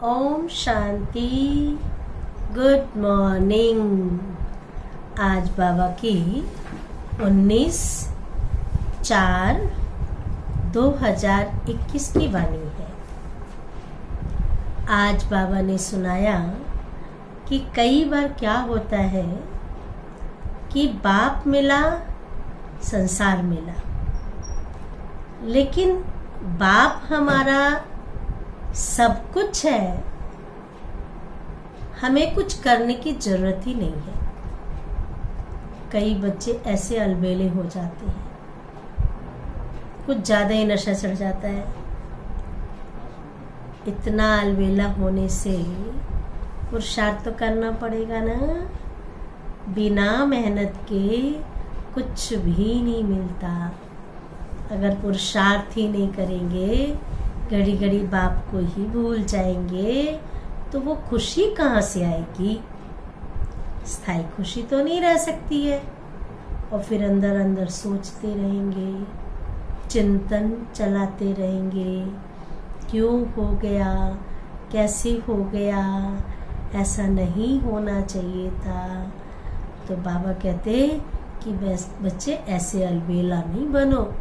Om Shanti. Good morning. आज बाबा की 19/4/2021 की वाणी है। आज बाबा ने सुनाया कि कई बार क्या होता है कि बाप मिला, संसार मिला, लेकिन बाप हमारा सब कुछ है, हमें कुछ करने की जरूरत ही नहीं है। कई बच्चे ऐसे अलबेले हो जाते हैं, कुछ ज्यादा ही नशा चढ़ जाता है। इतना अलबेला होने से पुरुषार्थ तो करना पड़ेगा ना। बिना मेहनत के कुछ भी नहीं मिलता। अगर पुरुषार्थ ही नहीं करेंगे, घड़ी घड़ी बाप को ही भूल जाएंगे, तो वो खुशी कहाँ से आएगी? स्थायी खुशी तो नहीं रह सकती है। और फिर अंदर अंदर सोचते रहेंगे, चिंतन चलाते रहेंगे, क्यों हो गया, कैसे हो गया, ऐसा नहीं होना चाहिए था। तो बाबा कहते कि बच्चे ऐसे अलबेला नहीं बनो,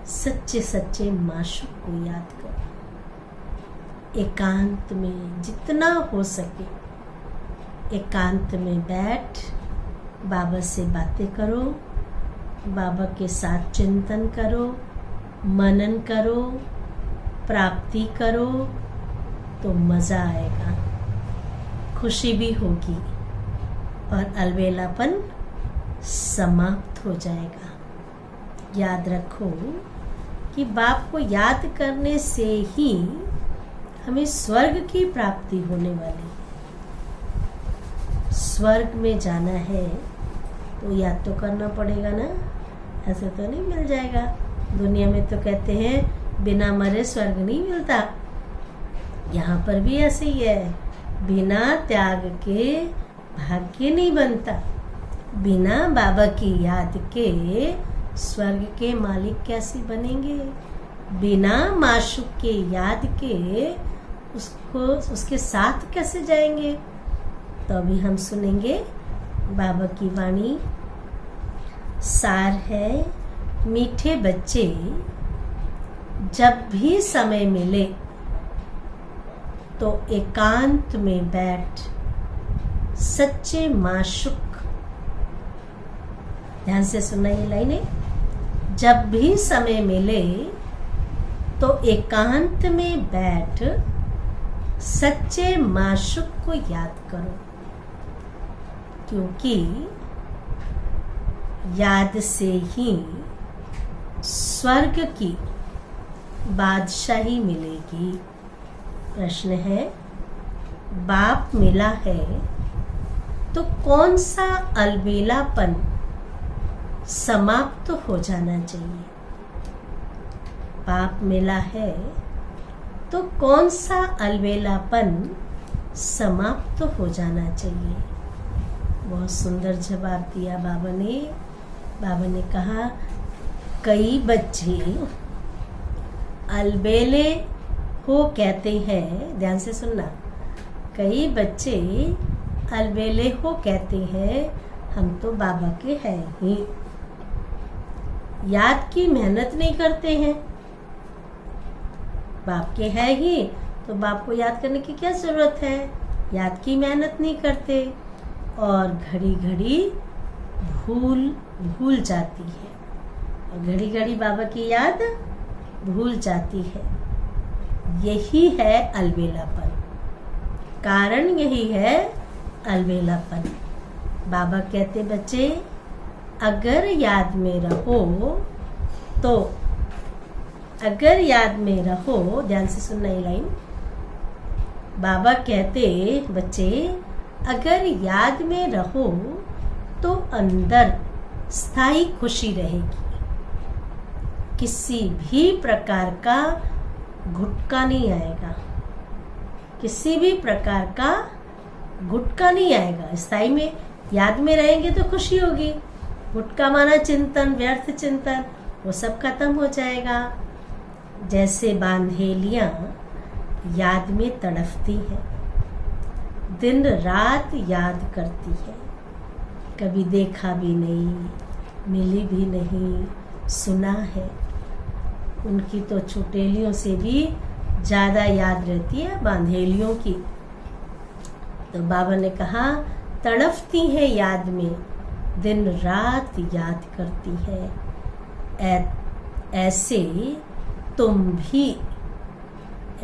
सच्चे सच्चे माशूक को याद करो। एकांत में जितना हो सके एकांत में बैठ बाबा से बातें करो, बाबा के साथ चिंतन करो, मनन करो, प्राप्ति करो, तो मजा आएगा, खुशी भी होगी और अलबेलापन समाप्त हो जाएगा। याद रखो कि बाप को याद करने से ही हमें स्वर्ग की प्राप्ति होने वाली है। स्वर्ग में जाना है तो याद तो करना पड़ेगा ना, ऐसे तो नहीं मिल जाएगा। दुनिया में तो कहते हैं बिना मरे स्वर्ग नहीं मिलता। यहाँ पर भी ऐसे ही है, बिना त्याग के भाग्य नहीं बनता। बिना बाबा की याद के स्वर्ग के मालिक कैसे बनेंगे? बिना माशूक के याद के उसके साथ कैसे जाएंगे? तो अभी हम सुनेंगे बाबा की वाणी। सार है, मीठे बच्चे, जब भी समय मिले तो एकांत में बैठ सच्चे माशूक, ध्यान से सुनना ये लाइनें, जब भी समय मिले तो एकांत में बैठ सच्चे माशूक को याद करो, क्योंकि याद से ही स्वर्ग की बादशाही मिलेगी। प्रश्न है, बाप मिला है तो कौन सा अलबेलापन समाप्त हो जाना चाहिए? बाप मिला है तो कौन सा अलबेलापन समाप्त हो जाना चाहिए? बहुत सुंदर जवाब दिया बाबा ने। बाबा ने कहा, कई बच्चे अलबेले हो कहते हैं, ध्यान से सुनना, कई बच्चे अलबेले हो कहते हैं हम तो बाबा के हैं ही, याद की मेहनत नहीं करते हैं। बाप के है ही तो बाप को याद करने की क्या जरूरत है? याद की मेहनत नहीं करते और घड़ी घड़ी भूल जाती है, और घड़ी घड़ी बाबा की याद भूल जाती है। यही है अलबेलापन, कारण यही है अलबेलापन। बाबा कहते बच्चे अगर याद में रहो तो, अगर याद में रहो, ध्यान से सुनना ये लाइन। बाबा कहते बच्चे अगर याद में रहो तो अंदर स्थायी खुशी रहेगी, किसी भी प्रकार का घुटका नहीं आएगा, किसी भी प्रकार का घुटका नहीं आएगा। स्थायी में याद में रहेंगे तो खुशी होगी, घुटका माना चिंतन, व्यर्थ चिंतन, वो सब खत्म हो जाएगा। जैसे बांधेलियां याद में तड़पती है, दिन रात याद करती है। कभी देखा भी नहीं, मिली भी नहीं, सुना है। उनकी तो चुटेलियों से भी ज़्यादा याद रहती है बांधेलियों की। तो बाबा ने कहा तड़पती है याद में, दिन रात याद करती है।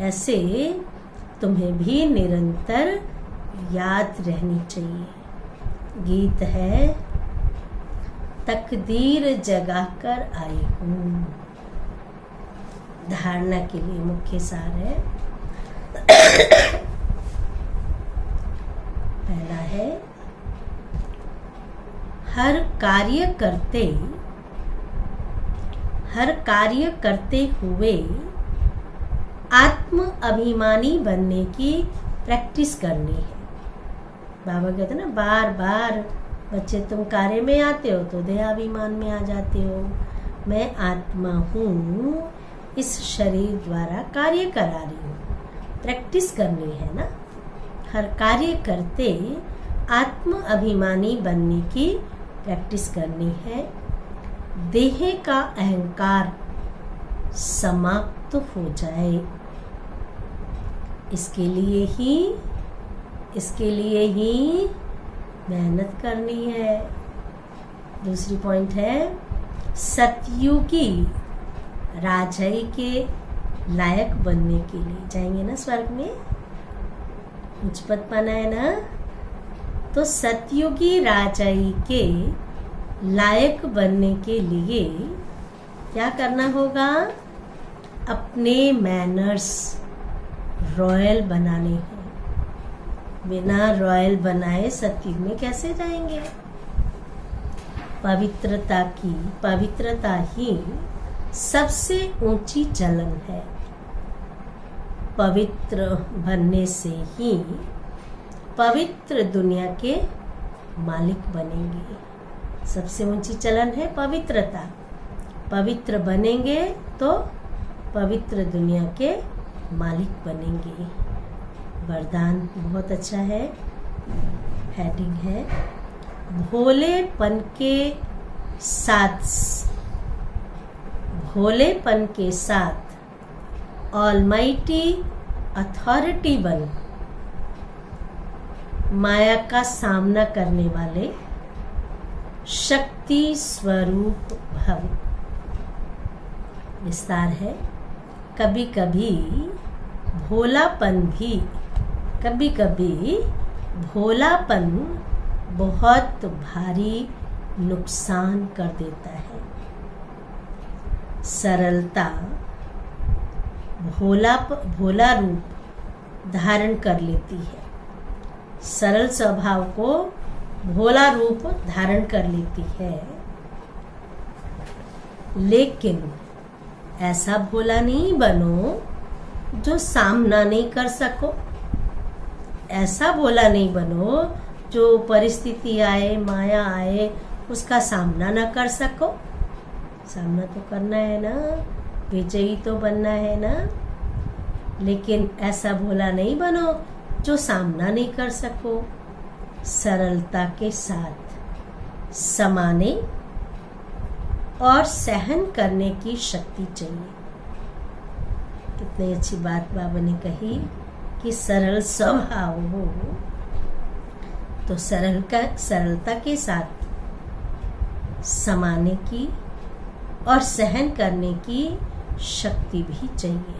ऐसे तुम्हें भी निरंतर याद रहनी चाहिए। गीत है तकदीर जगा कर आई हूँ। धारणा के लिए मुख्य सार है। पहला है, हर कार्य करते हुए आत्म अभिमानी बनने की प्रैक्टिस करनी है। बाबा कहते ना, बार बार बच्चे तुम कार्य में आते हो तो देहाभिमान में आ जाते हो। मैं आत्मा हूँ, इस शरीर द्वारा कार्य करा रही हूँ। प्रैक्टिस करनी है ना। हर कार्य करते आत्म अभिमानी बनने की प्रैक्टिस करनी है। देह का अहंकार समाप्त हो जाए, इसके लिए ही मेहनत करनी है। दूसरी पॉइंट है, सतयुगी राजाई के लायक बनने के लिए जाएंगे ना स्वर्ग में, उच्च पद पाना है ना। तो सतयुगी राजाई के लायक बनने के लिए क्या करना होगा? अपने मैनर्स रॉयल बनाने हैं। बिना रॉयल बनाए सतयुग में कैसे जाएंगे? पवित्रता ही सबसे ऊंची चलन है। पवित्र बनने से ही पवित्र दुनिया के मालिक बनेंगे। सबसे ऊंची चलन है पवित्रता। पवित्र बनेंगे तो पवित्र दुनिया के मालिक बनेंगे। वरदान बहुत अच्छा है। हेडिंग है, भोलेपन के साथ ऑलमाइटी अथॉरिटी बन माया का सामना करने वाले शक्ति स्वरूप भव। विस्तार है, कभी कभी भोलापन बहुत भारी नुकसान कर देता है। सरलता भोला रूप धारण कर लेती है। सरल स्वभाव को भोला रूप धारण कर लेती है। लेकिन ऐसा भोला नहीं बनो जो सामना नहीं कर सको। ऐसा भोला नहीं बनो जो परिस्थिति आए, माया आए, उसका सामना ना कर सको। सामना तो करना है ना, विजयी तो बनना है ना। लेकिन ऐसा भोला नहीं बनो जो सामना नहीं कर सको। सरलता के साथ समाने और सहन करने की शक्ति चाहिए। कितनी अच्छी बात बाबा ने कही कि सरल स्वभाव हो तो सरलता के साथ समाने की और सहन करने की शक्ति भी चाहिए।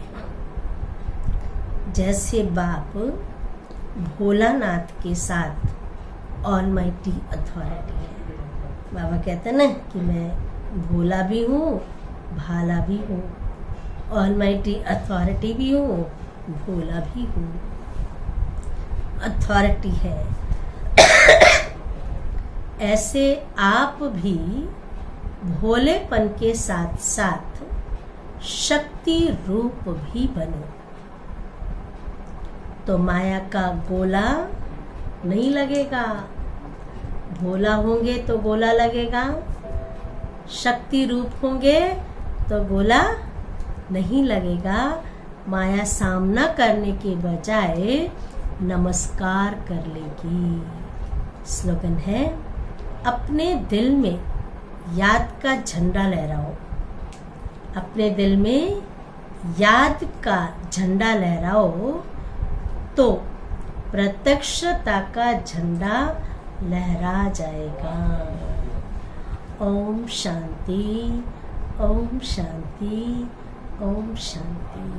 जैसे बाप भोलानाथ के साथ ऑलमाइटी अथॉरिटी है। बाबा कहते हैं ना कि मैं भोला भी हूँ, भाला भी हूँ, ऑलमाइटी अथॉरिटी भी हूँ, भोला भी हूँ। अथॉरिटी है। ऐसे आप भी भोलेपन के साथ साथ शक्ति रूप भी बनो तो माया का गोला नहीं लगेगा। भोला होंगे तो गोला लगेगा, शक्ति रूप होंगे तो गोला नहीं लगेगा। माया सामना करने के बजाय नमस्कार कर लेगी। स्लोगन है, अपने दिल में याद का झंडा लहराओ। अपने दिल में याद का झंडा लहराओ तो प्रत्यक्षता का झंडा लहरा जाएगा। ओम शांति, ओम शांति, ओम शांति।